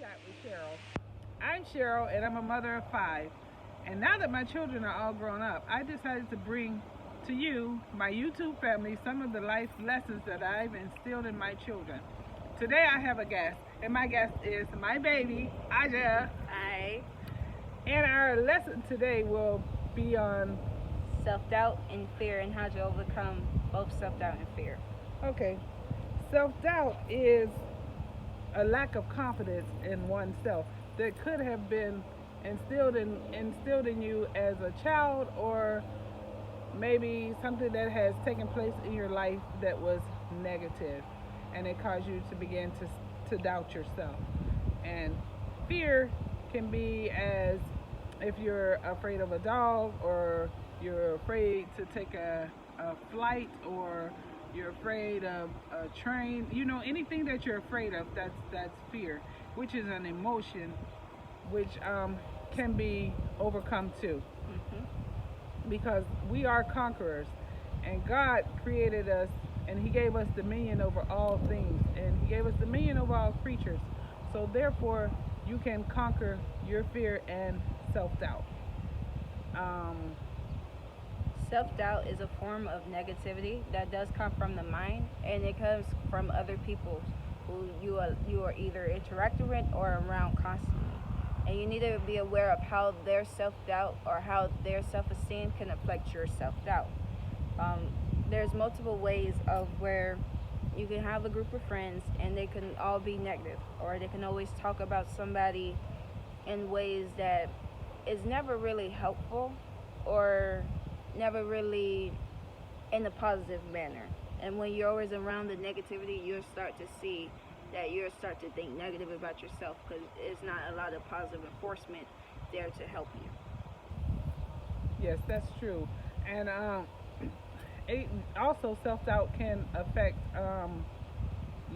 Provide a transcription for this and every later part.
Chat with Cheryl. I'm Cheryl, and I'm a mother of five. And now that my children are all grown up, I decided to bring to you, my YouTube family, some of the life lessons that I've instilled in my children. Today I have a guest, and my guest is my baby, Ahjah. Hi. And our lesson today will be on, Self-doubt and fear, and how to overcome both self-doubt and fear. okay, self-doubt is a lack of confidence in oneself that could have been instilled in you as a child, or maybe something that has taken place in your life that was negative, and it caused you to begin to doubt yourself. And fear can be as if you're afraid of a dog, or you're afraid to take a flight, or you're afraid of a train. You know, anything that you're afraid of, that's fear, which is an emotion which can be overcome too, because we are conquerors, and God created us, and He gave us dominion over all things, and He gave us dominion over all creatures. So therefore, you can conquer your fear and self-doubt. Um, Self-doubt is a form of negativity that does come from the mind, and it comes from other people who you are either interacting with or around constantly. And you need to be aware of how their self-doubt or how their self-esteem can affect your self-doubt. There's multiple ways of where you can have a group of friends and they can all be negative, or they can always talk about somebody in ways that is never really helpful, or never really in a positive manner. And when you're always around the negativity, you'll start to see that you'll start to think negative about yourself, because it's not a lot of positive enforcement there to help you. yes, that's true. And also self-doubt can affect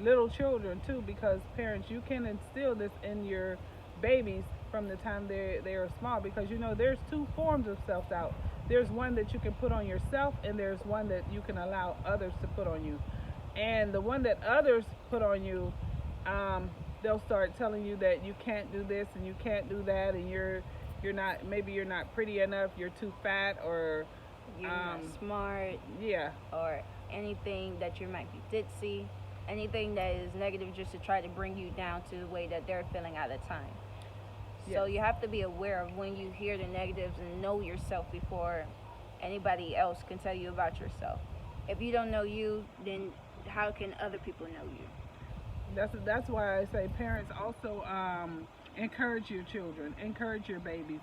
little children too, because parents, you can instill this in your babies from the time they are small, because you know there's two forms of self-doubt. There's one that you can put on yourself, and there's one that you can allow others to put on you. And the one that others put on you, they'll start telling you that you can't do this and you can't do that, and you're not, maybe you're not pretty enough, you're too fat, or You're not smart, yeah, or anything that you might be ditzy, anything that is negative just to try to bring you down to the way that they're feeling at the time. So yes. you have to be aware of when you hear the negatives and know yourself before anybody else can tell you about yourself. If you don't know you, then how can other people know you? That's why I say parents also encourage your children, encourage your babies,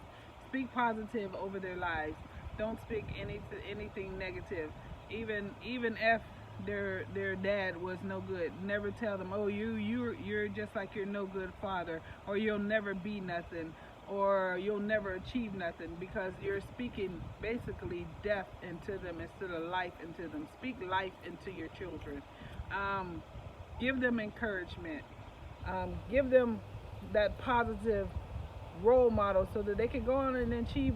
speak positive over their lives. Don't speak anything negative. Even if their dad was no good, never tell them, oh, you're just like your no good father, or you'll never be nothing, or you'll never achieve nothing, because you're speaking basically death into them instead of life into them. Speak life into your children. Give them encouragement. Give them that positive role model so that they can go on and achieve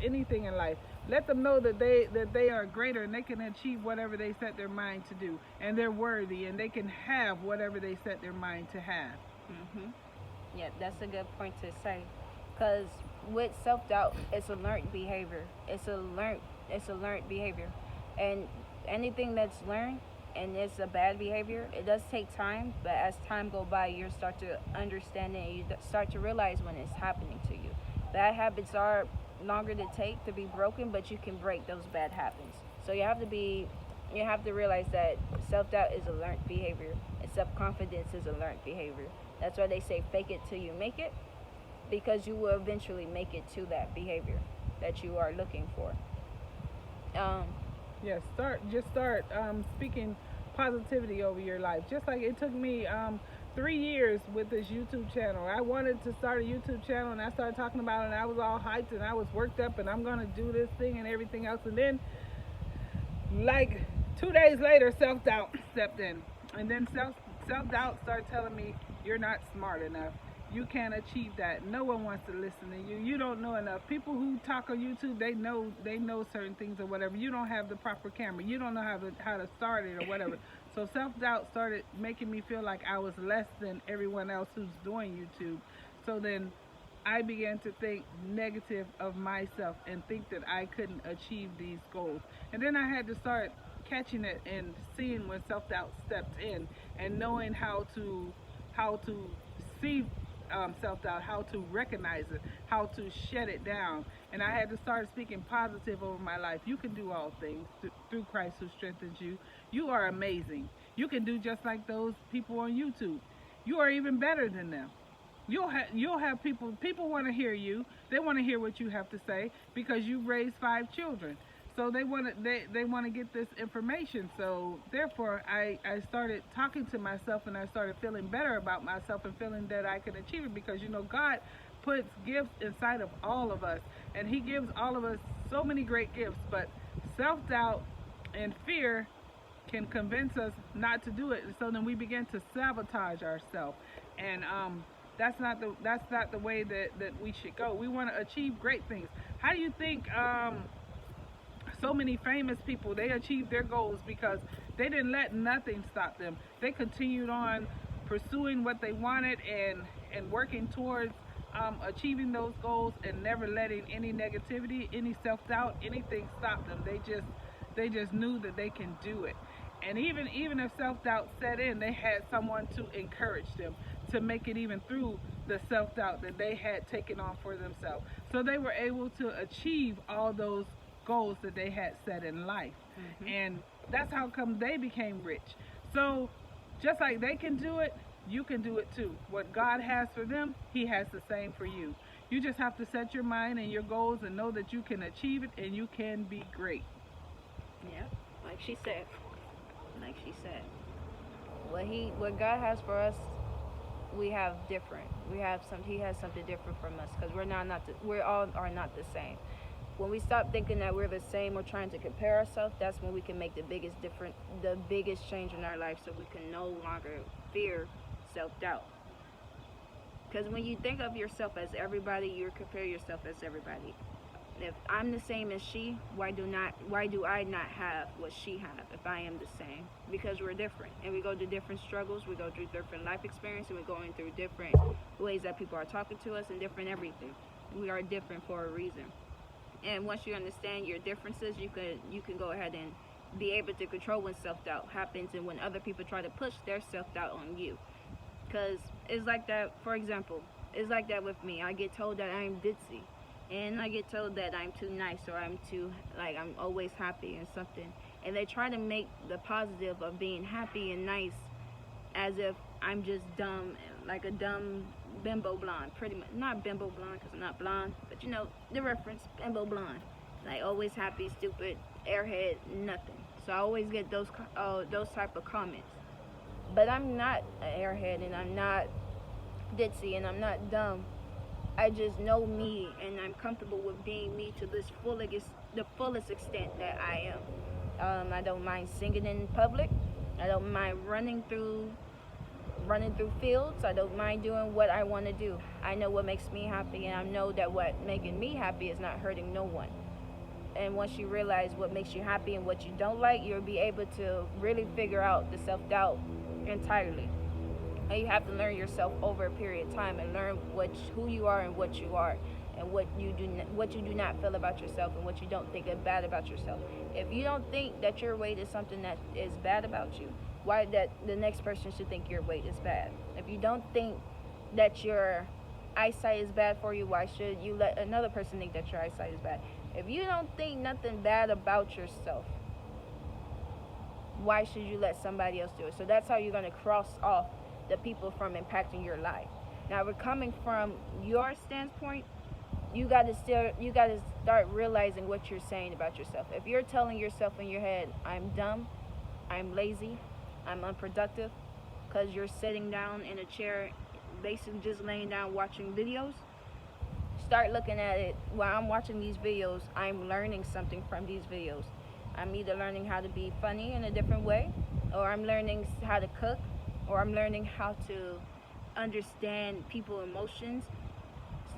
anything in life. Let them know that they are greater, and they can achieve whatever they set their mind to do, and they're worthy, and they can have whatever they set their mind to have. Yeah, that's a good point to say, because with self-doubt, it's a learned behavior. It's a learned behavior, and anything that's learned and it's a bad behavior, it does take time, but as time go by, you start to understand it, and you start to realize when it's happening to you. Bad habits are longer to take to be broken, but you can break those bad habits. So you have to realize that self-doubt is a learned behavior, and self-confidence is a learned behavior. That's why they say fake it till you make it, because you will eventually make it to that behavior that you are looking for. Yes, start speaking positivity over your life. Just like it took me 3 years with this YouTube channel. I wanted to start a YouTube channel, and I started talking about it, and I was all hyped, and I was worked up, and I'm gonna do this thing and everything else. And then, like 2 days later, self-doubt stepped in, and then self-doubt started telling me you're not smart enough. You can't achieve that. No one wants to listen to you. You don't know enough. People who talk on YouTube, they know certain things or whatever. You don't have the proper camera. You don't know how to start it or whatever. So self-doubt started making me feel like I was less than everyone else who's doing YouTube. So then I began to think negative of myself and think that I couldn't achieve these goals. And then I had to start catching it and seeing when self-doubt stepped in and knowing how to see self-doubt, how to recognize it, how to shut it down. And I had to start speaking positive over my life. You can do all things through Christ who strengthens you. You are amazing. You can do just like those people on YouTube. You are even better than them. You'll have people want to hear you. They want to hear what you have to say because you raised 5 children. So they want to get this information. So therefore I started talking to myself and I started feeling better about myself and feeling that I could achieve it because God puts gifts inside of all of us and he gives all of us so many great gifts, but self-doubt and fear can convince us not to do it. So then we begin to sabotage ourselves. And that's not the way that we should go. We want to achieve great things. How do you think so many famous people, they achieved their goals because they didn't let nothing stop them. They continued on pursuing what they wanted and working towards achieving those goals and never letting any negativity, any self-doubt, anything stop them. They just knew that they can do it. And even if self-doubt set in, they had someone to encourage them to make it even through the self-doubt that they had taken on for themselves. So they were able to achieve all those goals that they had set in life. And that's how come they became rich. So just like they can do it, you can do it too. What God has for them, he has the same for you. You just have to set your mind and your goals and know that you can achieve it and you can be great. Yeah, like she said. Like she said. What God has for us, we have different. He has something different from us because we all are not the same. When we stop thinking that we're the same or trying to compare ourselves, that's when we can make the biggest change in our life so we can no longer fear self-doubt. Because when you think of yourself as everybody, you compare yourself as everybody. If I'm the same as she, why do I not have what she has if I am the same? Because we're different and we go through different struggles, we go through different life experiences, and we're going through different ways that people are talking to us and different everything. We are different for a reason. And once you understand your differences, you can go ahead and be able to control when self-doubt happens and when other people try to push their self-doubt on you. Because it's like that, for example, it's like that with me. I get told that I'm ditzy. And I get told that I'm too nice or I'm always happy and something. And they try to make the positive of being happy and nice as if I'm just dumb, like a dumb bimbo blonde, pretty much. Not bimbo blonde because I'm not blonde, but you know the reference, bimbo blonde. Like always happy, stupid, airhead, nothing. So I always get those type of comments. But I'm not an airhead and I'm not ditzy and I'm not dumb. I just know me and I'm comfortable with being me to the fullest extent that I am. I don't mind singing in public. I don't mind running through fields. I don't mind doing what I want to do. I know what makes me happy and I know that what making me happy is not hurting no one. And once you realize what makes you happy and what you don't like, you'll be able to really figure out the self-doubt entirely. And you have to learn yourself over a period of time and learn who you are and what you are and what you do not feel about yourself and what you don't think is bad about yourself. If you don't think that your weight is something that is bad about you, why that the next person should think your weight is bad? If you don't think that your eyesight is bad for you, why should you let another person think that your eyesight is bad? If you don't think nothing bad about yourself, why should you let somebody else do it? So that's how you're going to cross off the people from impacting your life. Now, we're coming from your standpoint. You got to start realizing what you're saying about yourself. If you're telling yourself in your head, "I'm dumb, I'm lazy, I'm unproductive," because you're sitting down in a chair, basically just laying down watching videos, start looking at it. While I'm watching these videos, I'm learning something from these videos. I'm either learning how to be funny in a different way, or I'm learning how to cook, or I'm learning how to understand people's emotions.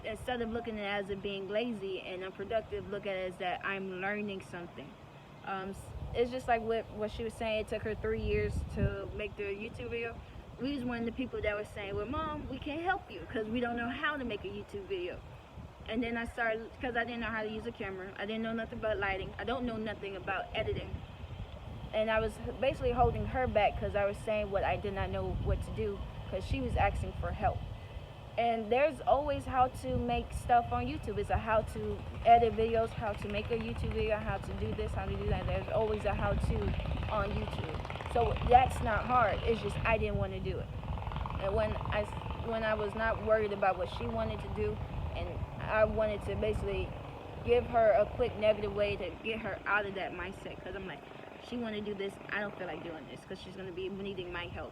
Instead of looking at it as it being lazy and unproductive, look at it as that I'm learning something. it's just like what she was saying. It took her 3 years to make the YouTube video. We was one of the people that was saying, well, Mom, we can't help you because we don't know how to make a YouTube video. And then I started, because I didn't know how to use a camera. I didn't know nothing about lighting. I don't know nothing about editing. And I was basically holding her back because I was saying what I did not know what to do because she was asking for help. And there's always how to make stuff on YouTube. It's a how to edit videos, how to make a YouTube video, how to do this, how to do that. There's always a how to on YouTube. So that's not hard. It's just I didn't want to do it. And when I was not worried about what she wanted to do, and I wanted to basically give her a quick negative way to get her out of that mindset, because I'm like, she want to do this, I don't feel like doing this because she's going to be needing my help.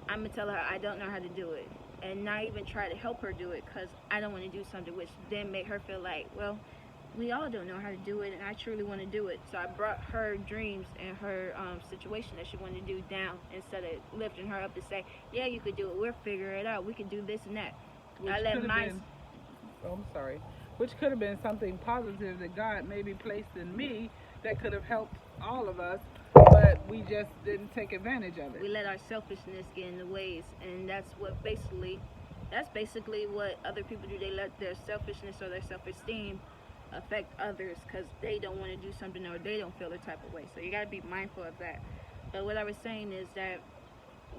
I'm going to tell her I don't know how to do it, and not even try to help her do it because I don't want to do something which then make her feel like, well, we all don't know how to do it, and I truly want to do it. So I brought her dreams and her situation that she wanted to do down instead of lifting her up to say, yeah, you could do it, we'll figure it out, we can do this and that. Which I let could have my been, oh, I'm sorry. Which could have been something positive that God maybe placed in me that could have helped all of us, but we just didn't take advantage of it. We let our selfishness get in the ways, and that's basically what other people do. They let their selfishness or their self-esteem affect others because they don't want to do something or they don't feel the type of way. So you got to be mindful of that. But what I was saying is that,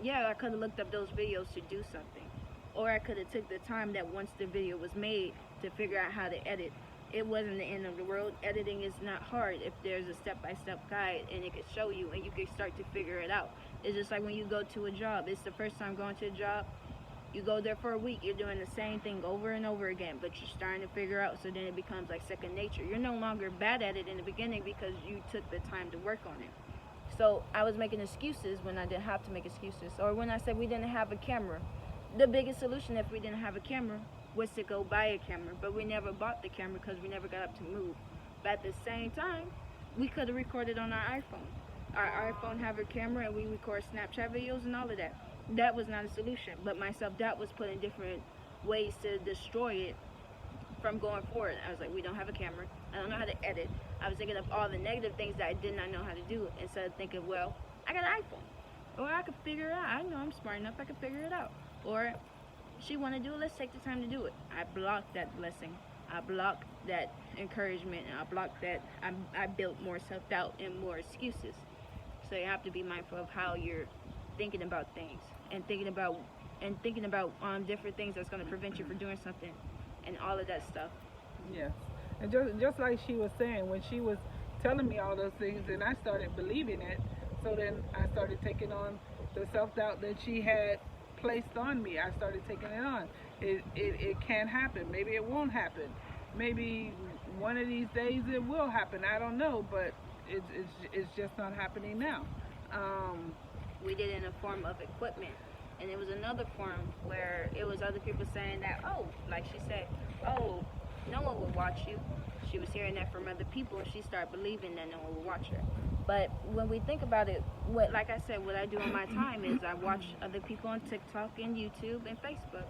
yeah, I could have looked up those videos to do something, or I could have took the time that once the video was made to figure out how to edit. It wasn't the end of the world. Editing is not hard if there's a step-by-step guide and it could show you and you can start to figure it out. It's just like when you go to a job. It's the first time going to a job. You go there for a week, you're doing the same thing over and over again, but you're starting to figure out, so then it becomes like second nature. You're no longer bad at it in the beginning because you took the time to work on it. So I was making excuses when I didn't have to make excuses, or when I said we didn't have a camera. The biggest solution if we didn't have a camera was to go buy a camera, but we never bought the camera because we never got up to move. But at the same time, we could have recorded on our iPhone. Our iPhone have a camera and we record Snapchat videos and all of that. That was not a solution, but my self-doubt was put in different ways to destroy it from going forward. I was like, we don't have a camera, I don't know how to edit. I was thinking of all the negative things that I did not know how to do instead of thinking, well, I got an iPhone, or I could figure it out. I know I'm smart enough, I could figure it out. Or she want to do it, let's take the time to do it. I blocked that blessing. I blocked that encouragement, and I blocked that. I built more self-doubt and more excuses. So you have to be mindful of how you're thinking about things and thinking about different things that's going to prevent you from doing something and all of that stuff. Yes. And just like she was saying, when she was telling me all those things and I started believing it, so then I started taking on the self-doubt that she had placed on me. I started taking it on. It can happen. Maybe it won't happen. Maybe one of these days it will happen. I don't know, but it's just not happening now. We did it in a form of equipment, and it was another form where it was other people saying that, oh, like she said, oh, no one will watch you. She was hearing that from other people, and she started believing that no one would watch her. But when we think about it, like I said, what I do in my time is I watch other people on TikTok and YouTube and Facebook.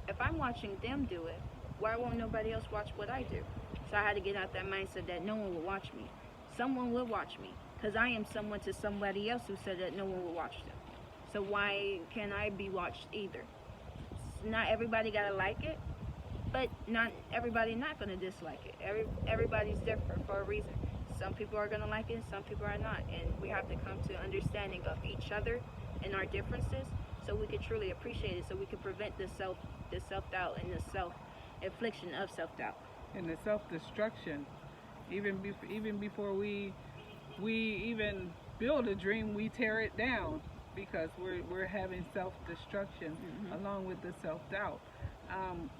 If I'm watching them do it, why won't nobody else watch what I do? So I had to get out that mindset that no one will watch me. Someone will watch me, because I am someone to somebody else who said that no one will watch them. So why can't I be watched either? Not everybody gotta like it, but not everybody not gonna dislike it. Everybody's different for a reason. Some people are gonna like it, some people are not, and we have to come to understanding of each other and our differences, so we can truly appreciate it, so we can prevent the self-doubt and the self-infliction of self-doubt And the self-destruction, even before we even build a dream, we tear it down because we're having self-destruction along with the self-doubt.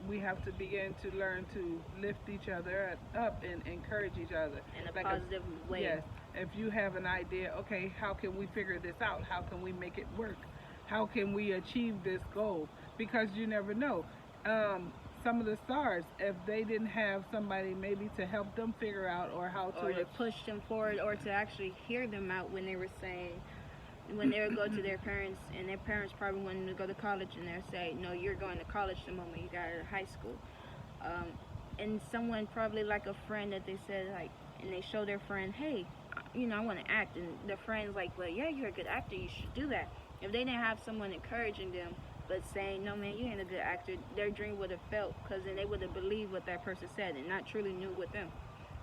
We have to begin to learn to lift each other up and encourage each other in a positive way. Yes. If you have an idea, okay, how can we figure this out? How can we make it work? How can we achieve this goal? Because you never know. Some of the stars, if they didn't have somebody maybe to help them figure out or how to... Or to push them forward, or to actually hear them out when they were saying, when they would go to their parents, and their parents probably wanted to go to college, and they'll say, no, you're going to college the moment you got out of high school. And someone probably like a friend that they said, like, and they show their friend, hey, I want to act, and their friends like, well, yeah, you're a good actor, you should do that. If they didn't have someone encouraging them, but saying, no, man, you ain't a good actor, their dream would have felt, because then they would have believed what that person said and not truly knew with them.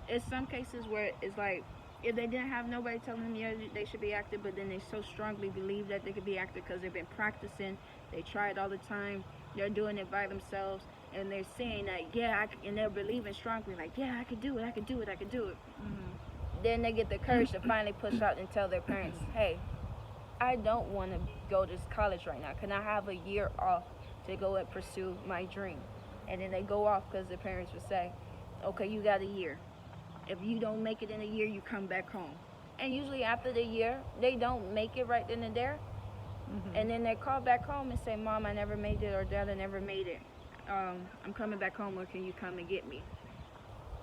It's some cases where it's like, if they didn't have nobody telling them, yeah, they should be actor, but then they so strongly believe that they could be actor because they've been practicing, they try it all the time, they're doing it by themselves, and they're saying that, yeah, and they're believing strongly, like, yeah, I could do it, I could do it, I could do it. Then they get the courage to finally push out and tell their parents, hey, I don't want to go to college right now. Can I have a year off to go and pursue my dream? And then they go off because their parents would say, okay, you got a year. If you don't make it in a year, you come back home. And usually after the year, they don't make it right then and there. And then they call back home and say, Mom, I never made it, or Dad, I never made it. I'm coming back home, or can you come and get me?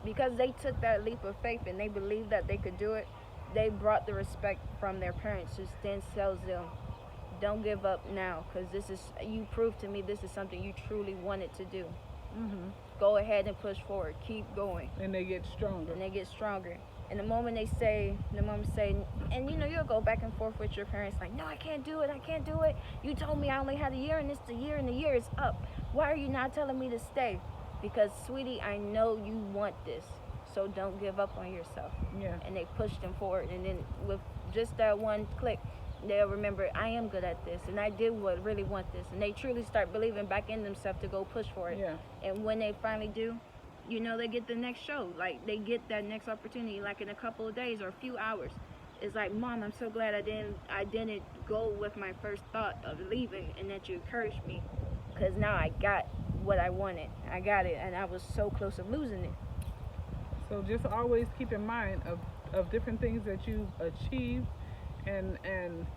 Because they took that leap of faith and they believed that they could do it, they brought the respect from their parents, who then tells them, don't give up now, because you proved to me this is something you truly wanted to do. Go ahead and push forward, keep going. And they get stronger. And the moment they say, and you'll go back and forth with your parents, like, no, I can't do it. You told me I only had a year, and it's the year, and the year is up. Why are you not telling me to stay? Because, sweetie, I know you want this, so don't give up on yourself. Yeah. And they pushed them forward, and then with just that one click, they'll remember, I am good at this, and I did really want this, and they truly start believing back in themselves to go push for it. Yeah. And when they finally do, they get the next show, like they get that next opportunity, like in a couple of days or a few hours. It's like, Mom, I'm so glad I didn't go with my first thought of leaving, and that you encouraged me, because now I got what I wanted. I got it, and I was so close to losing it. So just always keep in mind of different things that you've achieved, and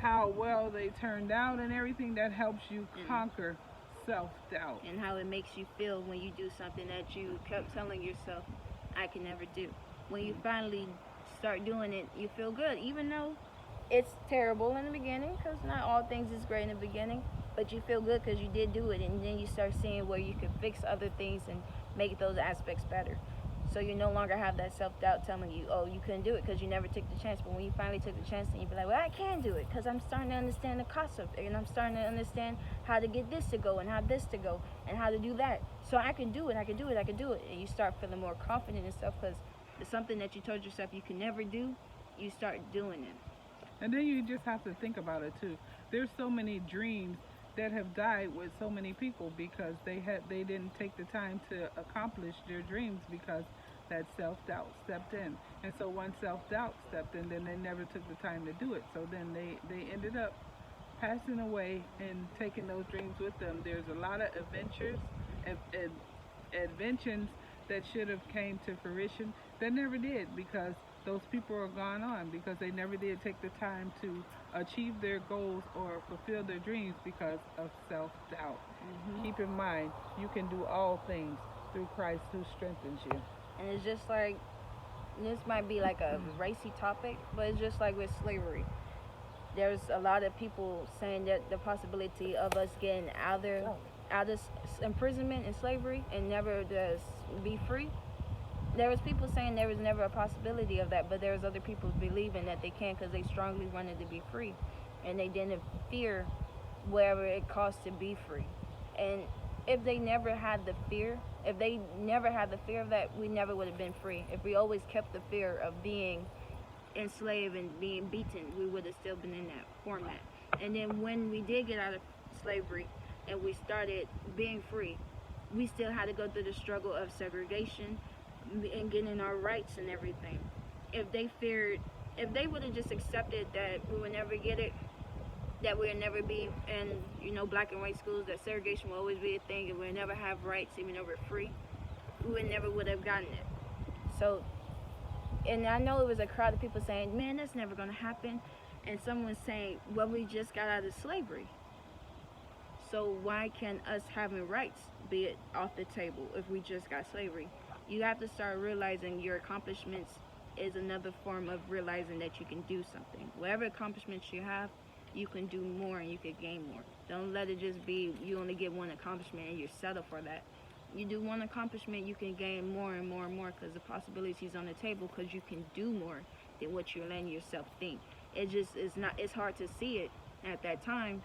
how well they turned out, and everything that helps you conquer self-doubt. And how it makes you feel when you do something that you kept telling yourself, I can never do. When you finally start doing it, you feel good, even though it's terrible in the beginning, because not all things is great in the beginning, but you feel good because you did do it, and then you start seeing where you can fix other things and make those aspects better. So you no longer have that self-doubt telling you, oh, you couldn't do it because you never took the chance. But when you finally took the chance, then you be like, well, I can do it because I'm starting to understand the cost of it, and I'm starting to understand how to get this to go, and how this to go, and how to do that. So I can do it, and you start feeling more confident in yourself, because it's something that you told yourself you can never do, you start doing it. And then you just have to think about it too. There's so many dreams that have died with so many people because they didn't take the time to accomplish their dreams, because that self-doubt stepped in. And so once self-doubt stepped in, then they never took the time to do it. So then they ended up passing away and taking those dreams with them. There's a lot of inventions that should have came to fruition that never did, because those people are gone on, because they never did take the time to achieve their goals or fulfill their dreams because of self-doubt. Keep in mind, you can do all things through Christ who strengthens you. And it's just like, this might be like a racy topic, but it's just like with slavery. There's a lot of people saying that the possibility of us getting out of imprisonment and slavery and never to be free. There was people saying there was never a possibility of that, but there was other people believing that they can, because they strongly wanted to be free, and they didn't fear wherever it cost to be free. And if they never had the fear of that, we never would have been free. If we always kept the fear of being enslaved and being beaten, we would have still been in that format. And then when we did get out of slavery and we started being free, we still had to go through the struggle of segregation and getting our rights and everything. If they would have just accepted that we would never get it, that we'll never be in, black and white schools, that segregation will always be a thing, and we'll never have rights even though we're free, we never would have gotten it. So, and I know it was a crowd of people saying, man, that's never going to happen. And someone saying, well, we just got out of slavery. So why can us having rights be it off the table if we just got slavery? You have to start realizing your accomplishments is another form of realizing that you can do something. Whatever accomplishments you have, you can do more and you can gain more. Don't let it just be you only get one accomplishment and you settle for that. You do one accomplishment, you can gain more and more and more, because the possibilities on the table, because you can do more. than what you're letting yourself think. It just is not. It's hard to see it at that time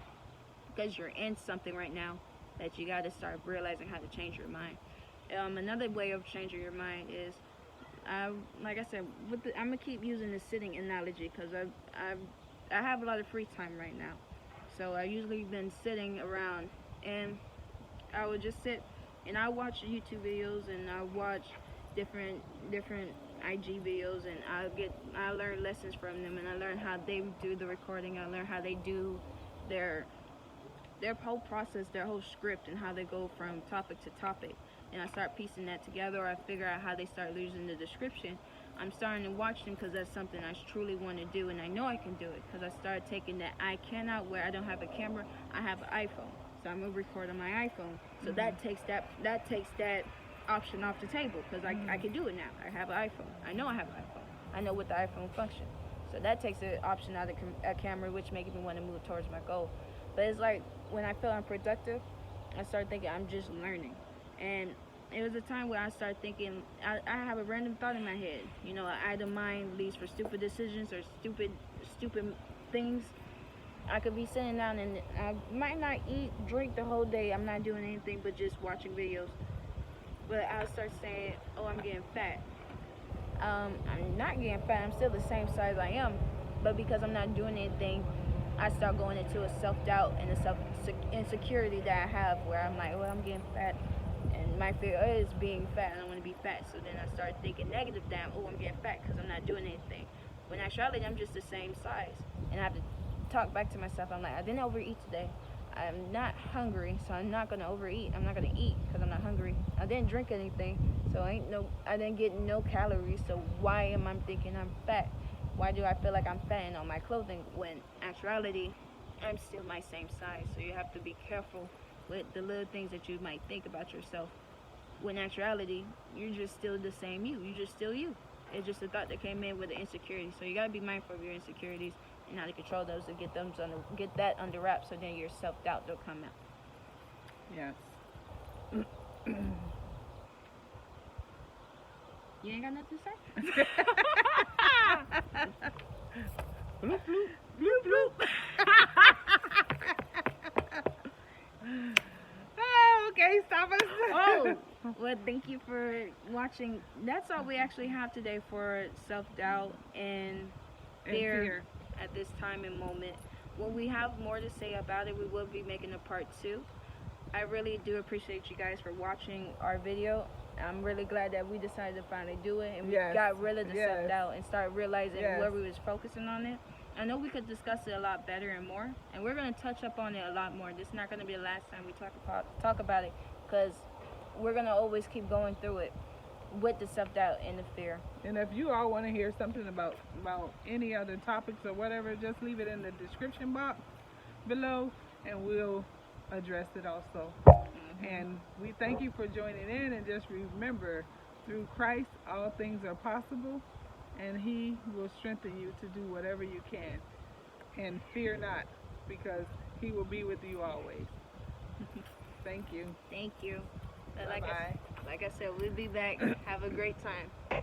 because you're in something right now that you got to start realizing how to change your mind. Another way of changing your mind is, like I said, I'm gonna keep using the sitting analogy because I have a lot of free time right now. So I usually been sitting around and I would just sit and I watch YouTube videos and I watch different IG videos and I learn lessons from them and I learn how they do the recording. I learn how they do their whole process, their whole script, and how they go from topic to topic. And I start piecing that together, or I figure out how they start losing the description. I'm starting to watch them because that's something I truly want to do, and I know I can do it because I started taking that I cannot, where I don't have a camera, I have an iPhone, so I'm gonna record on my iPhone. So that takes that option off the table because I can do it now. I have an iPhone. I know I have an iPhone. I know what the iPhone function. So that takes the option out of a camera, which makes me want to move towards my goal. But it's like when I feel unproductive, I start thinking I'm just learning. And it was a time where I started thinking, I have a random thought in my head. You know, an idle mind leads for stupid decisions or stupid things. I could be sitting down and I might not eat, drink the whole day. I'm not doing anything but just watching videos. But I'll start saying, oh, I'm getting fat. I'm not getting fat. I'm still the same size I am. But because I'm not doing anything, I start going into a self-doubt and a self-insecurity that I have where I'm like, well, I'm getting fat. And my fear is being fat. I don't want to be fat. So then I start thinking negative that, oh, I'm getting fat because I'm not doing anything. When actually, I'm just the same size. And I have to talk back to myself. I'm like, I didn't overeat today. I'm not hungry, so I'm not going to overeat. I'm not going to eat because I'm not hungry. I didn't drink anything, so I didn't get no calories. So why am I thinking I'm fat? Why do I feel like I'm fat in all my clothing when actuality, I'm still my same size? So you have to be careful with the little things that you might think about yourself. When actuality, you're just still the same you. You're just still you. It's just a thought that came in with the insecurity. So you got to be mindful of your insecurities and how to control those to get that under wraps so then your self-doubt don't come out. Yes. You ain't got nothing to say? Bloop, bloop, bloop, bloop. Oh, okay, stop us. Oh, well, thank you for watching. That's all we actually have today for self-doubt and fear at this time and moment. When we have more to say about it, we will be making a part 2. I really do appreciate you guys for watching our video. I'm really glad that we decided to finally do it and we got rid of the self-doubt and started realizing where we was focusing on it. I know we could discuss it a lot better and more, and we're going to touch up on it a lot more. This is not going to be the last time we talk about it because we're going to always keep going through it with the self-doubt and the fear. And if you all want to hear something about any other topics or whatever, just leave it in the description box below and we'll address it also. And we thank you for joining in, and just remember, through Christ all things are possible, and he will strengthen you to do whatever you can. And fear not, because he will be with you always. Thank you. Thank you. Bye-bye. Like I said, we'll be back. Have a great time.